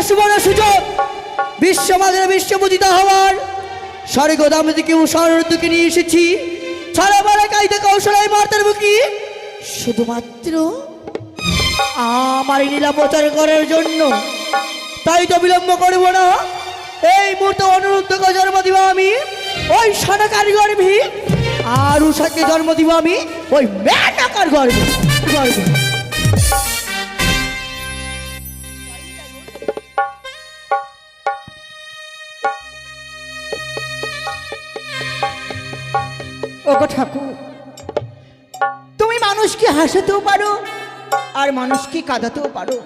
সুবর্ণ সুযোগ বিশ্বমানের বিশ্বপূজিত হওয়ার স্বর্গ দাম থেকে উষার দিকে নিয়ে এসেছি। ছাড়া মারা কাইতে কৌশলাই মারতার বুকি শুধুমাত্র আমার লীলা প্রচার করার জন্য। তাই তো বিলম্ব করব না, এই মুহূর্তে অনুরুদ্ধকে জন্ম দিব আমি ওই সনাকার গর্ভে, আর উষাকে জন্ম দিব আমি ওই মেটাকার গর্ভে। ওগো ঠাকুর, তুমি মানুষকে হাসাতেও পারো আর মানুষকে কাঁদাতেও পারো।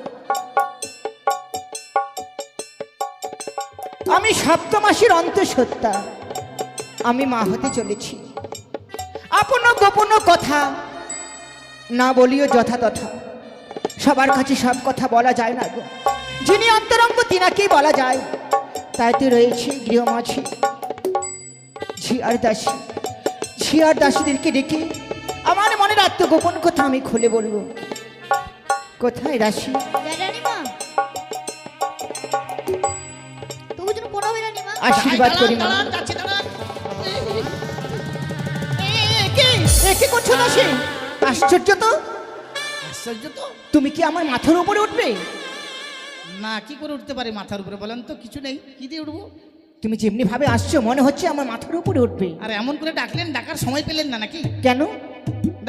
আমি সপ্তমাসের অন্তঃসত্ত্বা, আমি মা হতে চলেছি। আপন গোপন কথা না বলিও যথা তথা, সবার কাছে সব কথা বলা যায় না গো। যিনি অন্তরঙ্গ তিনাকেই বলা যায়। তাইতে রয়েছে গৃহমাঝি ঝিয়ার দাসী। ঝিয়ার দাসীদেরকে ডেকে আমার মনের আত্মগোপন কথা আমি খুলে বলবো। কোথায় দাসী? আশীর্বাদ করি মা। কি করছো দাসী? আশ্চর্য তো, আশ্চর্য তো। তুমি কি আমার মাথার উপরে উঠবে? না, কি করে উঠতে পারে মাথার উপরে বলেন তো? কিছু নেই, কি দিয়ে উঠবো? তুমি যেমনি ভাবে আসছো মনে হচ্ছে আমার মাথার উপরে উঠবে। আর এমন করে ডাকলেন, ডাকার সময় পেলেন না নাকি? কেন?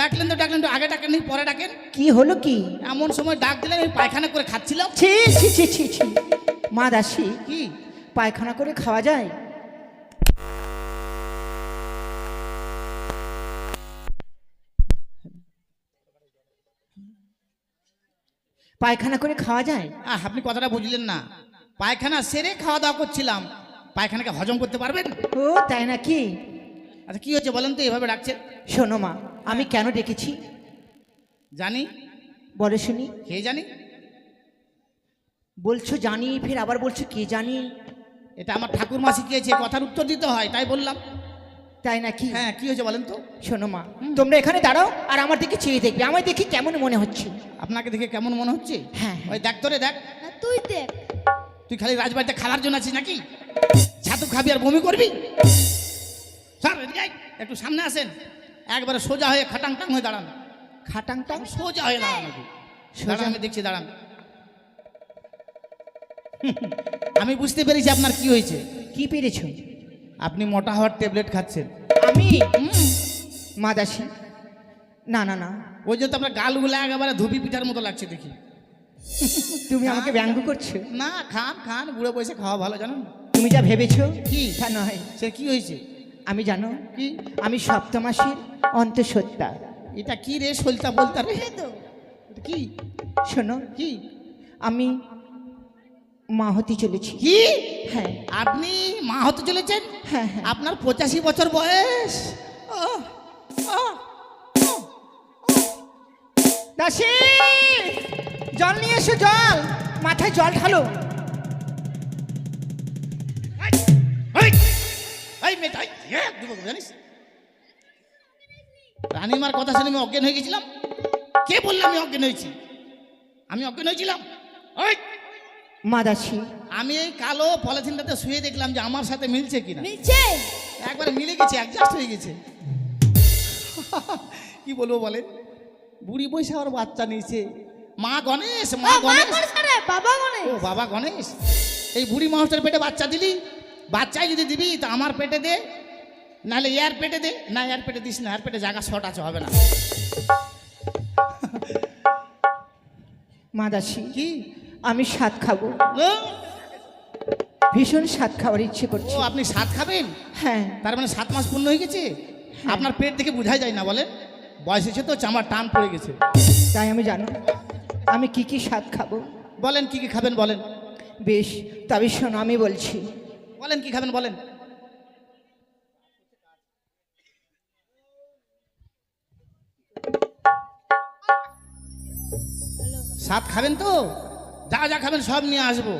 ডাকলেন তো আগে ডাকেন নি, পরে ডাকেন। কি হলো কি? এমন সময় ডাক দিলেন আমি পায়খানা করে খাচ্ছিলাম। ছি ছি ছি ছি ছি। মা দাসী, কি পায়খানা করে খাওয়া যায়? পায়খানা করে খাওয়া যায়? আপনি কথাটা বুঝলেন না। পায়খানা সেরে খাওয়া দাওয়া করছিলাম, পায়খানাকে হজম করতে পারবেন? ও তাই নাকি? আচ্ছা কি হচ্ছে বলেন তো এভাবে ডাকছেন? শোনো মা, আমি কেন ডেকেছি জানি। বলে শুনি। কে জানি? বলছো জানি, ফের আবার বলছো কে জানি। এটা আমার ঠাকুরমা শিখিয়েছে, কথার উত্তর দিতে হয়, তাই বললাম। তাই নাকি? হ্যাঁ, কি হয়েছে বলেন তো? শোনো মা, তোমরা এখানে দাঁড়াও আর আমার দিকে চেয়ে দেখবে, আমার দেখি কেমন মনে হচ্ছে। আপনাকে দেখে কেমন মনে হচ্ছে? হ্যাঁ। ওই দেখ তোরে দেখ। তুই দেখ। তুই খালি রাজবাড়িতে খাওয়ার জন্য আছিস নাকি? ছাতু খাবি আর বমি করবি? স্যার এদিকে আয়, একটু সামনে আসেন। একবারে সোজা হয়ে খাটাং টাং হয়ে দাঁড়ান। খাটাং টাং? সোজা হয়ে দাঁড়ান নাকি? দাঁড়ান, আমি দেখছি, দাঁড়ান। আমি বুঝতে পেরেছি আপনার কি হয়েছে। কি পেরেছো? আপনি মোটা হওয়ার ট্যাবলেট খাচ্ছেন। আমি? মা দাসী, না না না। ওই জন্য তো আপনার গালগুলো একেবারে ধুবি পিঠার মতো লাগছে দেখি। তুমি আমাকে ব্যঙ্গ করছো? না, খান খান, বুড়ো বয়সে খাওয়া ভালো, জানো। তুমি যা ভেবেছো কি তা নয়। সে কি হয়েছে? আমি জানো কি? আমি সপ্তমাসের অন্তঃসত্ত্বা। এটা কি রে সলতা বলতা রে? এটা কি? শোনো, কি? আমি মা হতে চলেছি। কি? হ্যাঁ। আপনি মা হতে চলেছেন? হ্যাঁ হ্যাঁ। আপনার 85 বছর বয়স। দাসী, জল নিয়ে এসো, জল, মাথায় জল ঢালো। জানিস রানীমার কথা শুনে আমি অজ্ঞান হয়ে গেছিলাম। কে বললাম আমি অজ্ঞান হয়েছি? আমি অজ্ঞান হয়েছিলাম। মা দাসী, আমি এই কালো পলিথিনটাতে শুয়ে দেখলাম যে আমার সাথে মিলছে কিনা। মিলছে? একবারে মিলে গেছে, অ্যাডজাস্ট হয়ে গেছে। কি বলবো বলে, বুড়ি বয়সে আমার বাচ্চা নিয়েছে। মা গণেশ, মা গণেশ, বাবা গণেশ। ও বাবা গণেশ। এই বুড়ি মানুষের পেটে বাচ্চা দিলি, বাচ্চাই যদি দিবি তা আমার পেটে দে, নাহলে এর পেটে দে। না, এর পেটে দিস না, এর পেটে জায়গা শর্ট আছে, হবে না। মা দাসী, কি? আমি স্বাদ খাবো, ভীষণ স্বাদ খাওয়ার ইচ্ছে করছে। ও আপনি স্বাদ খাবেন? হ্যাঁ। তার মানে 7 মাস পূর্ণ হয়ে গেছে? আপনার পেট দেখে বোঝাই যায় না, বলেন। বয়স হয়েছে তো, চামার টান পড়ে গেছে। তাই আমি জানো আমি কি কি স্বাদ খাবো। বলেন কি কি খাবেন বলেন। বেশ, তবে শোনো আমি বলছি। বলেন কি খাবেন বলেন। স্বাদ খাবেন তো? যা যা খাবেন সব নিয়ে আসবো।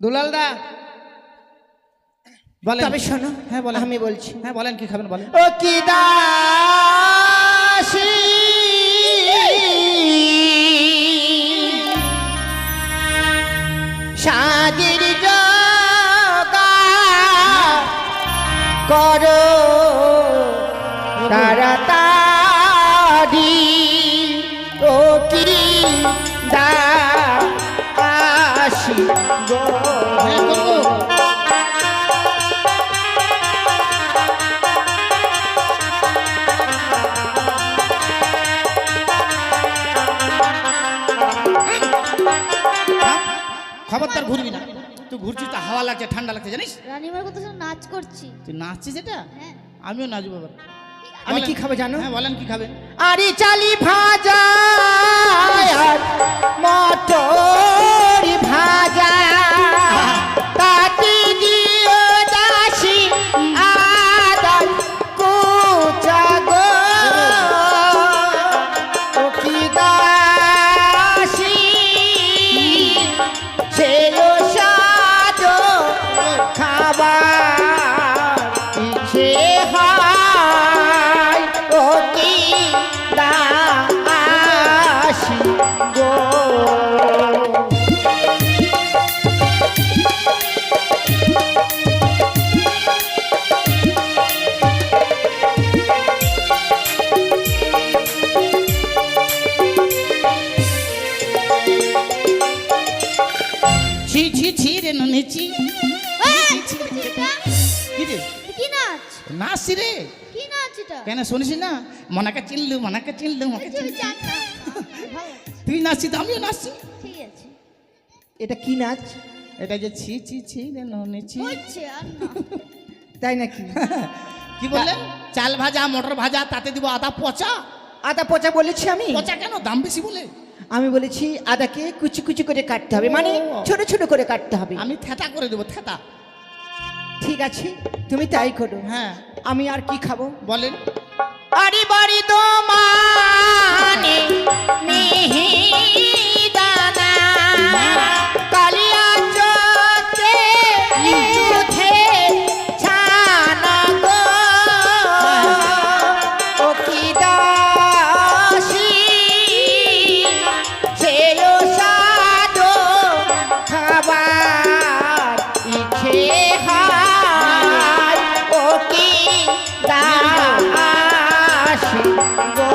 দুলাল দা বলেন। তবে শোনো, হ্যাঁ বলেন। আমি বলছি। হ্যাঁ বলেন কি খাবেন বলেন। ও কি দাসী, জোগাড় করো তাড়াতাড়ি ও কি দাসী গো। হ্যাঁ করবো। খবরদার ঘুরবি না, তুই ঘুরছিস তো হাওয়া লাগছে, ঠান্ডা লাগছে জানিস। রানীমার কথা শুনে নাচ করছি। তুই নাচছিস এটা, হ্যাঁ আমিও নাচবো এবার। আমি বলেন। কি খাবো জানো? হ্যাঁ বলেন কি খাবেন। আরে চালি ভাজা আর মটর ভাজা তাতে দিও দাসী আদার কুচা গো ও কি দাসী ছেলো সাজো খাবার ইচ্ছে হয় ও কি দাসী গো। ছি ছি ছি রে ননেছি। এই, এটা কি রে কি নাচ? নাচছি রে। কি নাচ এটা? কেন শুনিস না, মনাকে চিনলু মনাকে চিনলু মনাকে এই যে চিনলু। জানি না। ভালো লাগছে। তুই নাচছিস তো আমিও নাচছি। ঠিক আছে এটা কি নাচ? এটা যে ছি ছি ছি রে ননেছি। হচ্ছে আর না। তাই নাকি? কি বললেন? চাল ভাজা মটর ভাজা তাতে দিব আদা পচা। আদা পচা বলেছি আমি? পচা কেন, দাম বেশি বলে। আমি বলেছি আদাকে কুচি কুচি করে কাটতে হবে, মানে ও। ছোট ছোট করে কাটতে হবে। আমি থেতা করে দেবো, থেতা। ঠিক আছে তুমি তাই করো। হ্যাঁ আমি আর কি খাবো বলেন। আরে বাড়ি তো মানে মিহিদানা কালিয়া চোখে উঠে ছানা গো ও কি দাসী ছেলো সাদো খাবার ইচ্ছে হয় ও কি দাসী গো।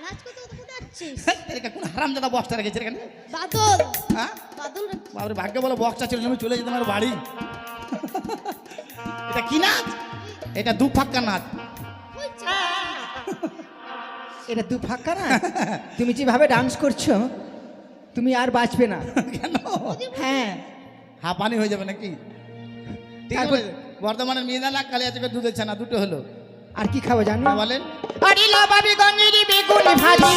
নাচ করতে করতে কোথায় যাচ্ছিস? এরকম কোন হারামজাদা বক্সটা রেখেছে এখানে? বাদল হ্যাঁ বাদল রাখছিস। বাবরে ভাগ্য বলো বক্সটা ছিল, আমি চলে যেতাম আমার বাড়ি। এটা কি নাচ? এটা দু ফাক্কা নাচ। হচ্ছে। এটা দু ফাঁকা না? তুমি যেভাবে ডান্স করছো তুমি আর বাঁচবে না। কেন? হ্যাঁ হাঁপানি হয়ে যাবে নাকি? ঠিক আছে, তারপর- বর্ধমানের মিহিদানা কালিয়াচকের দুধের ছানা দুটো হলো। আর কি খাবো জানো? হ্যাঁ, বলেন। আরে লাভাবি গঙ্গের বেগুন ভাজি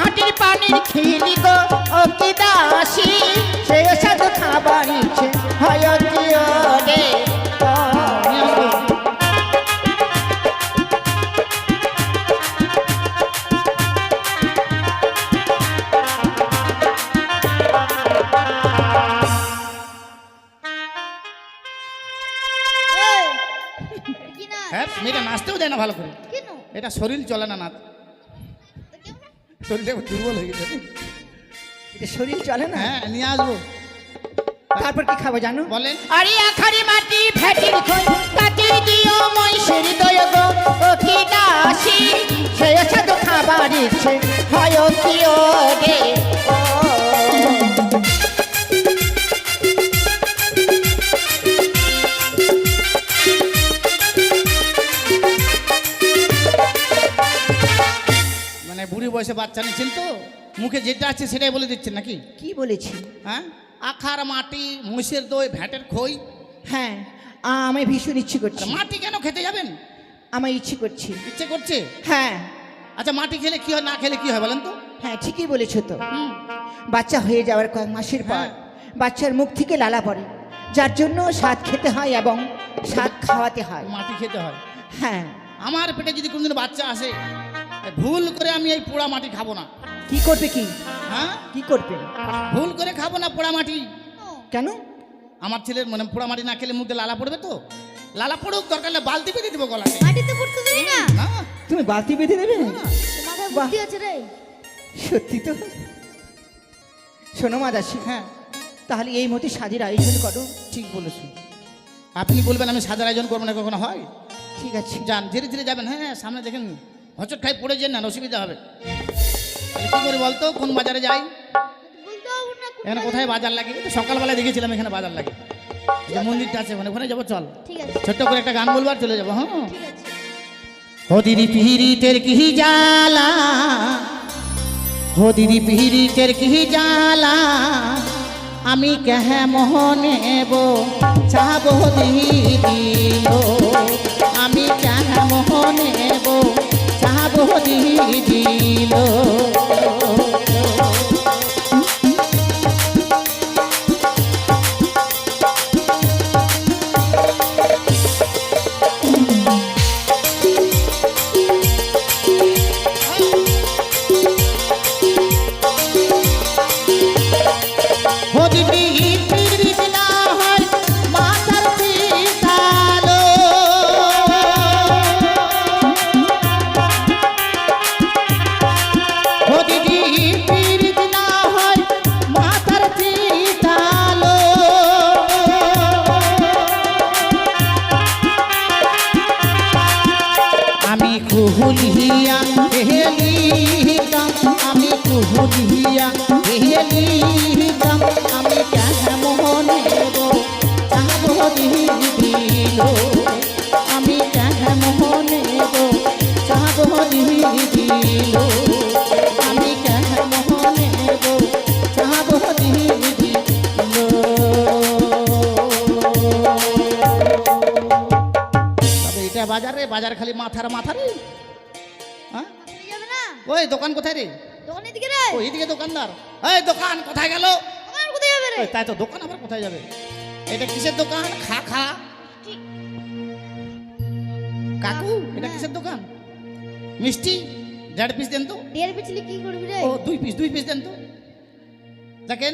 হাটির পানির খিলি গো ও কি দাসী সে সাধু খাবার ইচ্ছে হয় কি ওরে এই, কি নাচ? হ্যাঁ মেয়েটা নাচতেও দেয় না ভালো করে। কেন? এটা শরীর চলে না নাচ, তা কেমন? শরীরটা একটু দুর্বল হয়ে গেছে। এটা শরীর চলে না? হ্যাঁ নিয়ে আসবো। তারপর কি খাবো জানো? বলেন। আরে আখারি মাটি ভেটির খই তাতে দিও মৈশের দয় গো ও কি দাসী সে সাধু খাবার ইচ্ছে হয় কি ওরে ও। মানে বুড়ি বয়সে বাচ্চা নিচ্ছেন তো, মুখে যেটা আছে সেটাই বলে দিচ্ছেন নাকি? কি বলেছি? হ্যাঁ আখার মাটি মহিষের দই ভ্যাটের খই। হ্যাঁ আমি ভীষণ ইচ্ছে করছি। মাটি কেন খেতে যাবেন? আমার ইচ্ছে করছে। ইচ্ছে করছে? হ্যাঁ আচ্ছা মাটি খেলে কি হয়, না খেলে কি হয় বলেন তো? হ্যাঁ ঠিকই বলেছো তো। হুম, বাচ্চা হয়ে যাওয়ার কয়েক মাসের পর হ্যাঁ। বাচ্চার মুখ থেকে লালা পড়ে, যার জন্য স্বাদ খেতে হয় এবং স্বাদ খাওয়াতে হয়। মাটি খেতে হয়। হ্যাঁ আমার পেটে যদি কোনোদিন বাচ্চা আসে, ভুল করে আমি এই পোড়া মাটি খাবো না। কি করবে কি? হ্যাঁ, কি করবে? ভুল করে খাবো না পোড়া মাটি। ও, কেন? আমার ছেলের মানে পোড়া মাটি না খেলে মুখে লালা পড়বে তো। লালা পড়ুক, দরকার হলে বালতি বেঁধে দিব গলাতে। মাটিতে পড়তে দিবি না? না, তুমি বালতি বেঁধে দেবে? না। তোর মাথায় বুদ্ধি আছে রে। সত্যি তো? শোনো মাদাসি, হ্যাঁ, তাহলে এই মতো সাজের আয়োজন করো। ঠিক বলেছি। আপনি বলবেন আমি সাজার আয়োজন করবো না, কখনো হয়? ঠিক আছে। যান, ধীরে ধীরে যাবেন। হ্যাঁ, সামনে দেখেন হচট খাই পড়ে যান না, অসুবিধা হবে। তাহলে কি করে বলতো, কোন বাজারে যাই? বলতে হবে না কোন এখানে বাজারে- কোথায় বাজার লাগে? এই তো সকালবেলায় দেখেছিলাম এখানে বাজার লাগে। যে মন্দিরটা আছে ওখানে যাবো, চল। ঠিক আছে, ছোট্ট করে একটা গান বলবো আর চলে যাবো। হ্যাঁ, ঠিক আছে। हो दीदी पीरीतेर की जाला, हो दीदी पीरीतेर की जाला, আমি কেহে মোহনেব চাবো দিদিলো, আমি কেহে মোহনেব চাবো দিদিলো। আমি কুহুলিয়া হেলিকাম, আমি কুহুলিয়া হেলিকাম, আমি কেমন নেব চাবো দিদিল, আমি কেমন নেব চাবো দিদিল, আমি কেমন নেব চাবো দিদিল। তবে এটা বাজারে, বাজার খালি মাথার মাথা রে। হ্যাঁ, মাথায় যাবে না? ওই দোকান কোথায় রে? দোকানের দিকে রে। ওই দিকে দোকানদার। এই দোকান কোথায় গেল? দোকান কোথায় যাবে রে? ওই, তাই তো, দোকান আবার কোথায় যাবে? এটা কিসের দোকান? খা খা ঠিক। কাকু, এটা কিসের দোকান? মিষ্টি 1.5 পিস দেন তো। 1.5 পিছলি কি করবি রে? ও 2 পিস দেন তো। দেখেন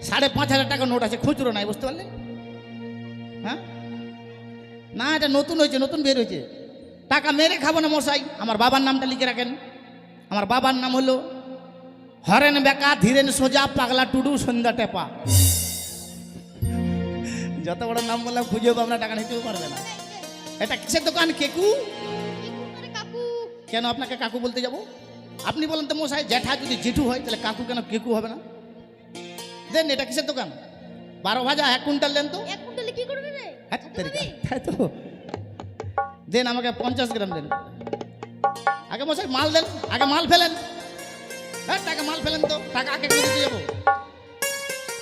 5,500 টাকা নোট আছে, খুচরো নাই, বুঝতে পারলেন? হ্যাঁ, না এটা নতুন হয়েছে, নতুন বের হয়েছে। টাকা মেরে খাবো না মশাই। আমার বাবার নামটা লিখে রাখেন। আমার বাবার নাম হলো হরেন বেকা ধীরেন সোজা পাগলা টুডু সন্ধ্যা টেপা। যত বড় নাম বললাম খুঁজেও আপনার টাকা নিতেও পারবে না। এটা কিসের দোকান? কেকু। কি করে কাকু? কেন আপনাকে কাকু বলতে যাব? আপনি বলেন তো মশাই, জ্যাঠা যদি জেঠু হয় তাহলে কাকু কেন কেকু হবে না? দেন, এটা কিসের দোকান? 12 ভাজা 1 কুইন্টাল দেন তো। 1 কুইন্টালে কি করবি রে? হ্যাঁ, ছাতু তেরিকা, খাবি? তাই তো। দেন আমাকে 50 গ্রাম দেন। আগে মশাই মাল দেন, আগে মাল ফেলেন। হ্যাঁ, টাকা মাল ফেলেন তো, টাকা আগে করে দিতে যাবো।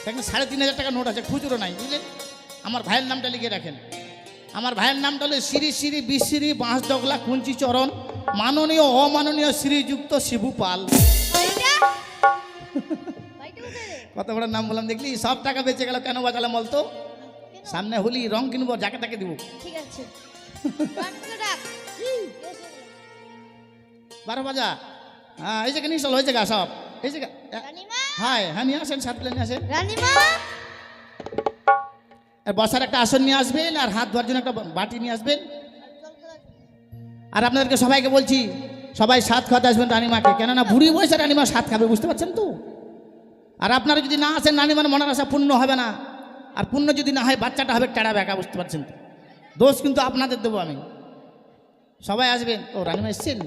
দেখেন 3,500 টাকা নোট আছে, খুচরো নাই, বুঝলেন? আমার ভাইয়ের নামটা লিখে রাখেন। আমার ভাইয়ের নামটা হলো শ্রী শ্রী বিশ্রী বাঁশডগলা কুঞ্চি চরণ মাননীয় অমাননীয় শ্রীযুক্ত শিবু পাল। বাড়িটা? বাড়িটা কোথায় রে? কত বড় নাম বললাম, দেখলি? সব টাকা বেঁচে গেল, কেন বাঁচালাম বলতো? কেন? সামনে হোলি, রং কিনবো, যাকে তাকে দিব। ঠিক আছে। রানীকে ডাক। এসে বলে। 12 ভাজা। হ্যাঁ, এই জায়গা নিয়ে চলো, এই জায়গা সব এই জায়গা। রানীমা, হ্যাঁ হ্যাঁ, নিয়ে আসেন, 7 প্লেট নিয়ে আসেন। রানীমা। আর বসার একটা আসন নিয়ে আসবেন, আর হাত ধোয়ার জন্য একটা বাটি নিয়ে আসবেন। আর আপনাদেরকে সবাইকে বলছি, সবাই 7 খাওয়াতে আসবেন রানিমাকে, কেননা বুড়ি বয়সে রানিমা 7 খাবে, বুঝতে পারছেন তো? আর আপনারা যদি না আসেন, রানিমার মনের আশা পূর্ণ হবে না। আর পূর্ণ যদি না হয়, বাচ্চাটা হবে টেড়া বেঁকা, বুঝতে পারছেন তো? দোষ কিন্তু আপনাদের দেবো আমি। সবাই আসবেন। ও, রানিমা এসছেন?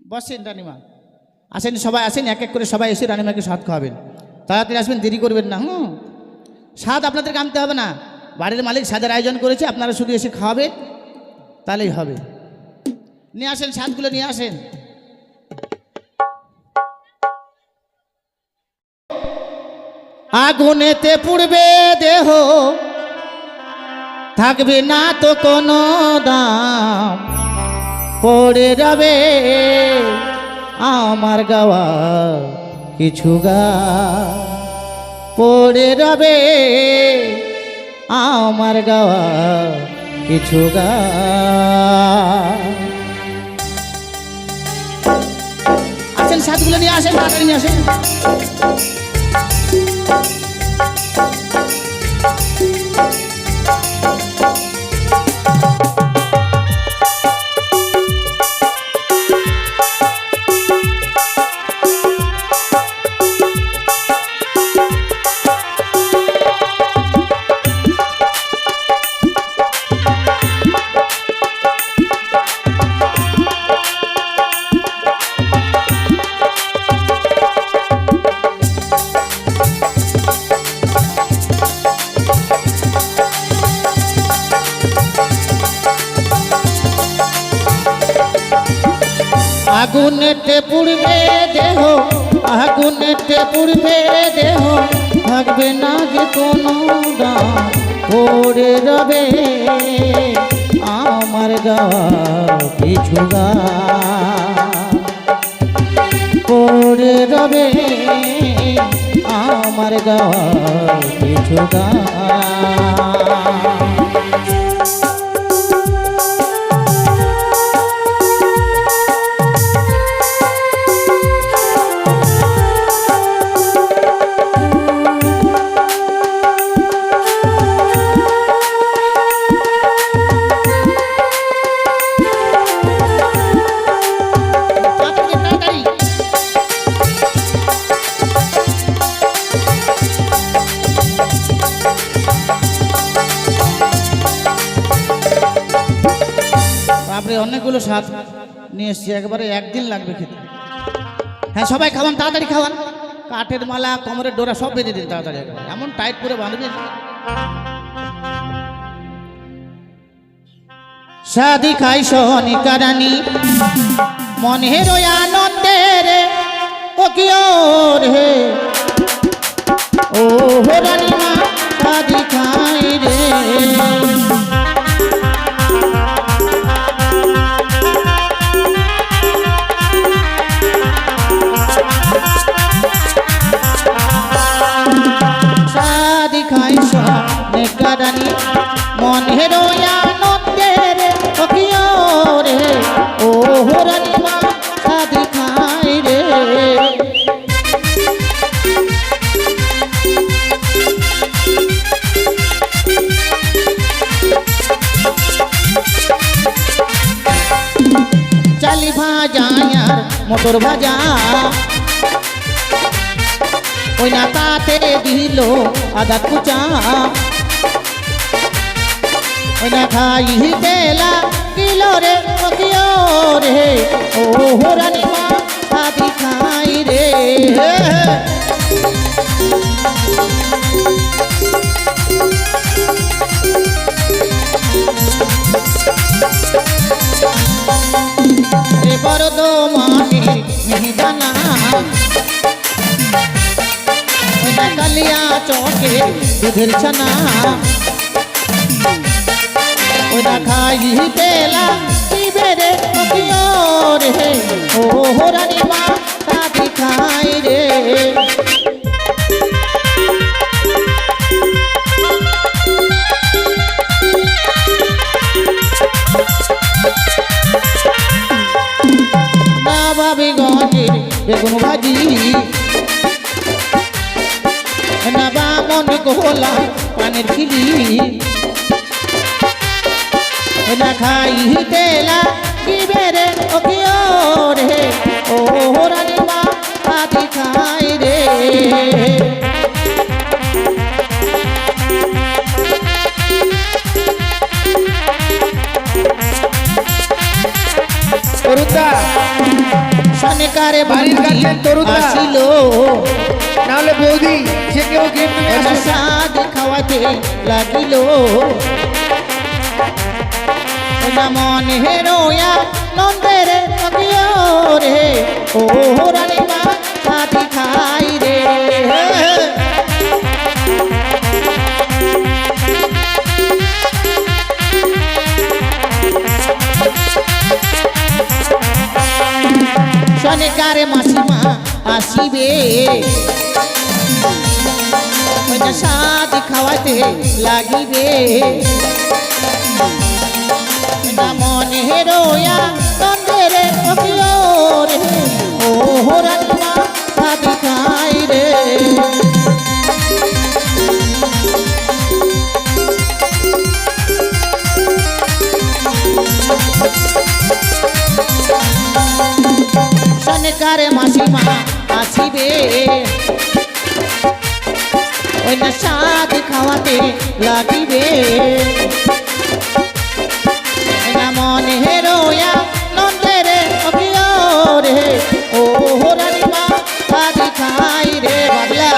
বসেন রানিমা, আসেন, সবাই আসেন, এক এক করে সবাই এসে রানিমাকে স্বাদ খাওয়াবেন। তাড়াতাড়ি আসবেন, দেরি করবেন না। স্বাদ আপনাদেরকে আনতে হবে না, বাড়ির মালিক স্বাদের আয়োজন করেছে, আপনারা শুধু এসে খাওয়াবেন, তাহলেই হবে। নিয়ে আসেন, স্বাদগুলো নিয়ে আসেন। আগুনেতে পুড়বে দেহ, থাকবে না তো কোনো দাম, পড়ে যাবে আমার গাওয়া কিছু গান, পড়ে যাবে আমার গাওয়া কিছু গান। আসেন সাথগুলো নিয়ে আসেন, তাড়াতাড়ি নিয়ে আসেন। আগুনেতে পুড়বে দেহ, আগুনেতে পুড়বে দেহ, থাকবে না যে কোনো দাম, পড়ে রবে আমার গাওয়া কিছু গান। পড়ে রবে আমার গাওয়া কিছু গান। আপনি অনেকগুলো স্বাদ নিয়ে এসছি, একবারে একদিন লাগবে খেতে। হ্যাঁ সবাই খাওয়ান, তাড়াতাড়ি খাওয়ান। কাঠের মালা, কোমরের ডোরা সব বেঁধে দিন তাড়াতাড়ি, এমন টাইট করে বাঁধবেন। শাদি খাই সোনিকা রানী মনের আনন্দে রে, ও কি রে ও রানী মা শাদি খাই রে। রানী মনের আনন্দে রে, ও কি রে ও রানী মা শাদি খাই রে। চালি ভাজা আর মোটর ভাজা, ওই না তাতে দিল আদা কুচা, ওই না খাইতে লাগিল রে, ও কি রে ও রানী মা শাদি খাই রে। বরদ মাটির মিহিদানা, কালিয়া চকে দুধের ছানা, ওটা খাইতে লাগিবে রে, ও কি রে ও রানী মা শাদি খাই রে। নবাবগঞ্জের বেগুন ভাজি, না বামন গোলা পানের খিলি, না খাইতে লাগিবে রে, ও কি রে ও রানী মা শাদি খাই রে। সনিকারে বাড়ির কাছে আসিল, নাহলে বৌদি সে কেউ সাদ খাওয়াতে লাগিল, মনে হেরোয়া নন্দের রে ও রানী মা শাদি খাই রে। শনিকারে মাসিমা আসিবে, ওই না স্বাদ খাওয়াতে লাগিবে না মনে রোয়া তন্দের রে ও রানীমা স্বাদ খাই রে সনকারে মাসিমা আসিবে ওই না স্বাদ খাওয়াতে লাগিবে না মনে রোয়া নন্দের রে ও রানীমা স্বাদ খাই রে বাবলা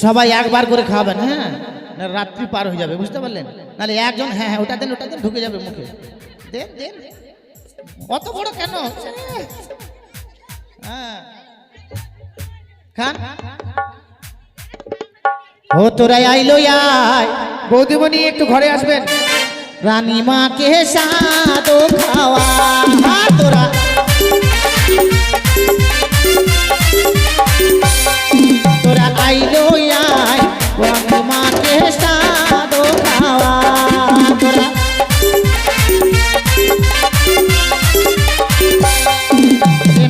সবাই একবার করে খাবেন হ্যাঁ না রাত্রি পার হয়ে যাবে বুঝতে পারলেন নাহলে একজন হ্যাঁ হ্যাঁ ওটা দেন ঢুকে যাবে মুখে দেন দেন অত বড় কেন হ্যাঁ খান ও তোরা আইলো আয় বৌদিমণি একটু ঘরে আসবেন। রানীমাকে সাদ খাওয়া তোরা তোরা আইলো আয় রানীমাকে সাদ খাওয়া তোরা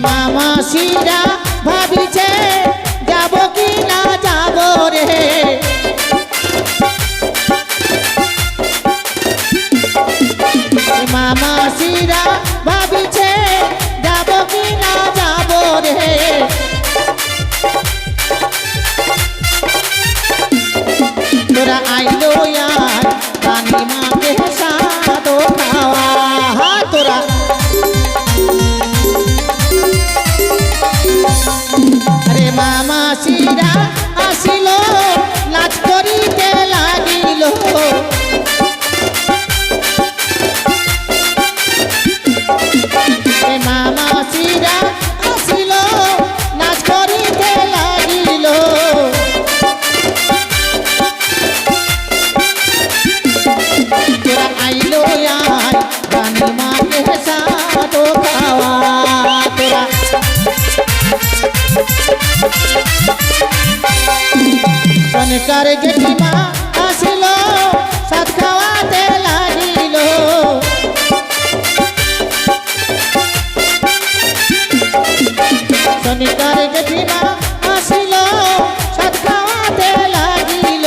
মামা শিরা ভাবিছে যাব কি না যাব রে মামা শিরা ভাবিছে যাব কি না যাব রে তোরা আইলো আর রানীমাকে সাদ খাওয়া তোরা আরে মামা শিরা আসিল লাজ করিতে লাগিল মামা শিরা আসিল নাচ করিতে লাগিল তোরা আইলো আর রানীমাকে সাদ খাওয়া তোরা সনকার জেঠিমা আসিল সাদ খাওয়াতে লাগিল সনকার জেঠিমা আসিল সাদ খাওয়াতে লাগিল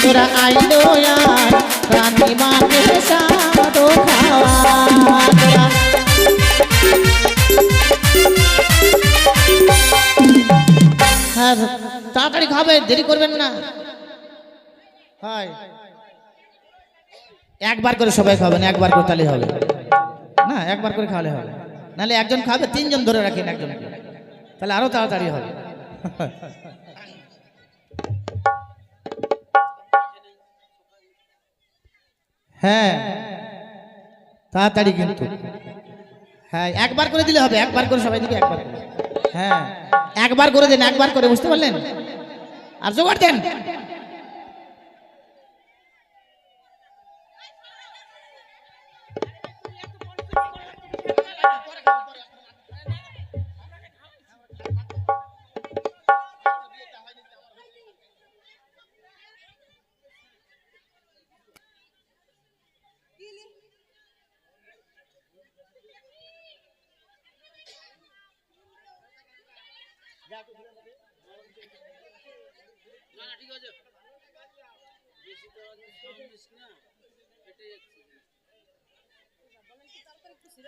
তোরা আইলো আর রানীমাকে সাদ খাওয়া তোরা হ্যাঁ তাড়াতাড়ি খাবে দেরি করবেন না হয় একবার করে সবাই খাবেন একবার করে তাহলে হবে না একবার করে খাওয়ালে হবে নাহলে একজন খাবে তিনজন ধরে রাখেন একজনকে তাহলে আরো তাড়াতাড়ি হবে হ্যাঁ তাড়াতাড়ি কিন্তু হ্যাঁ একবার করে দিলে হবে একবার করে সবাই দিকে একবার করে হ্যাঁ একবার করে দেন একবার করে বুঝতে পারলেন আর জোগাড় দেন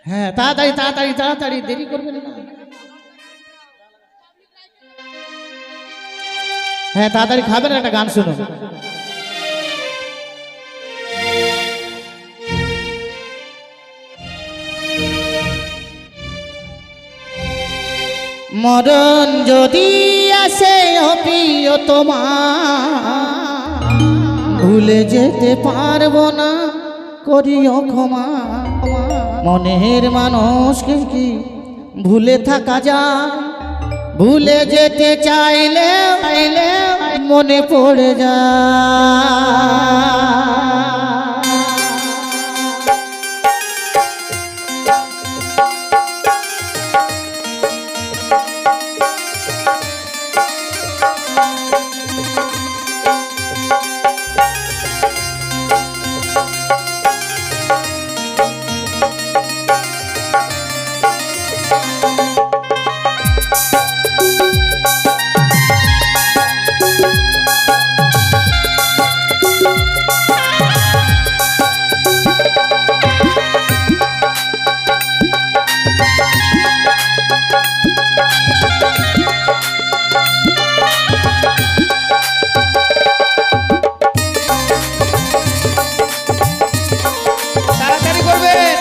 হ্যাঁ তাড়াতাড়ি তাড়াতাড়ি তাড়াতাড়ি দেরি করবেন না হ্যাঁ তাড়াতাড়ি খাবেন একটা গান শুনুন মরণ যদি আসে প্রিয় তোমার ভুলে যেতে পারবো না করিও ক্ষমা মনের মানুষকে কি ভুলে থাকা যায় ভুলে যেতে চাইলেও মনে পড়ে যায়। তাড়াতাড়ি করবেন।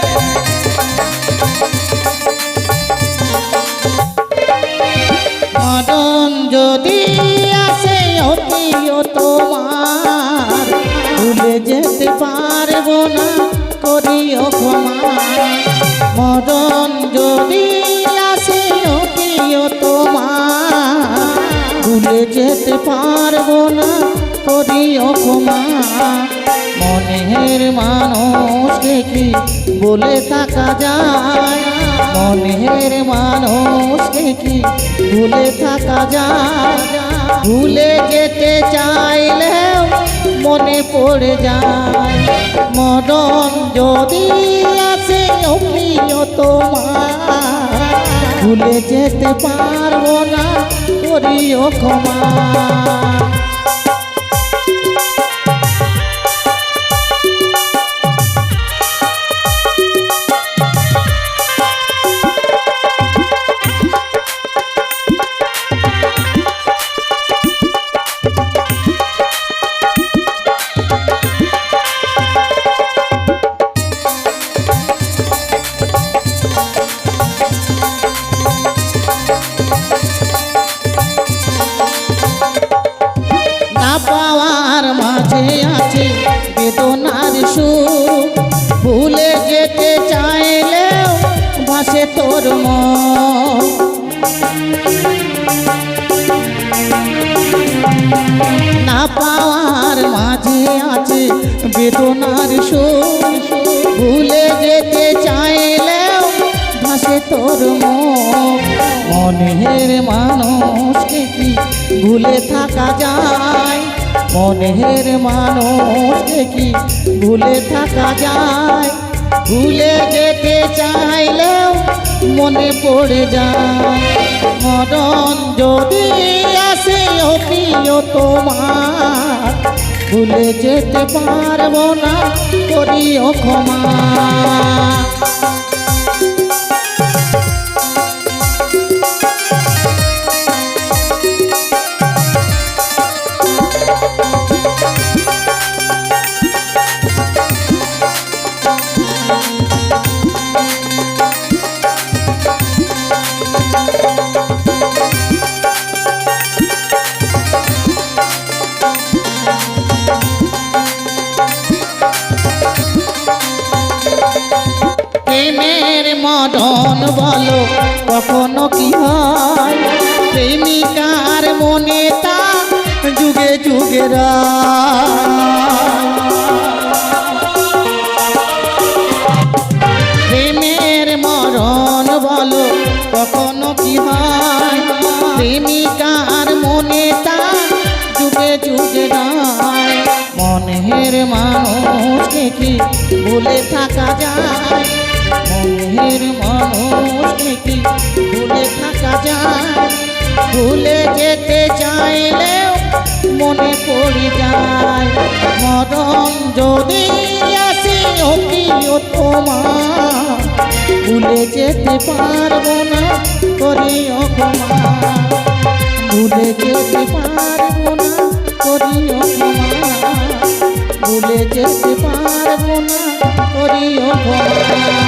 মরণ যদি আসে অতিও তোমার, ভুলে যেতে পারবো না, করিও ক্ষমা। মরণ যদি আসে অতিও তোমার, ভুলে যেতে পারবো না, করিও ক্ষমা। মনের মানুষকে কি বলে থাকা যায়, মনের মানুষকে কি ভুলে থাকা যায়। ভুলে যেতে চাইলেও মনে পড়ে যায়। মরণ যদি আসে প্রিয় তোমার, ভুলে যেতে পারবো না, করিও ক্ষমা। না পাওয়ার মাঝে আছে বেদনার সুখ, ভুলে যেতে চাইলেও ভাসে তোর মন। না পাওয়ার মাঝে আছে বেদনার সুখ, ভুলে যেতে চাইলেও ভাসে তোর মন। মনের মানুষকে কি ভুলে থাকা যায়, মনের মানুষকে কি ভুলে থাকা যায়। ভুলে যেতে চাইলেও মনে পড়ে যায়। মরণ যদি আসে প্রিয় তোমার, ভুলে যেতে পারবো না, করিও ক্ষমা। প্রেমের মরণ বলো কখনো কি হয়, প্রেমিকার মনে তা যুগে যুগে প্রেমের মরণ বলো কখনো কি হয়, প্রেমিকার মনে তা যুগে যুগে মনের মানুষকে কি ভুলে থাকা যায়, মনের মানুষকে কি ভুলে থাকা যায়। ভুলে যেতে চাইলেও মনে পড়ে যায়। মরণ যদি আসে প্রিয় তোমার, ভুলে যেতে পারবো না, করিও ক্ষমা। ভুলে যেতে পারবো না, করিও ক্ষমা। ভুলে যেতে পারবো না, করিও ক্ষমা।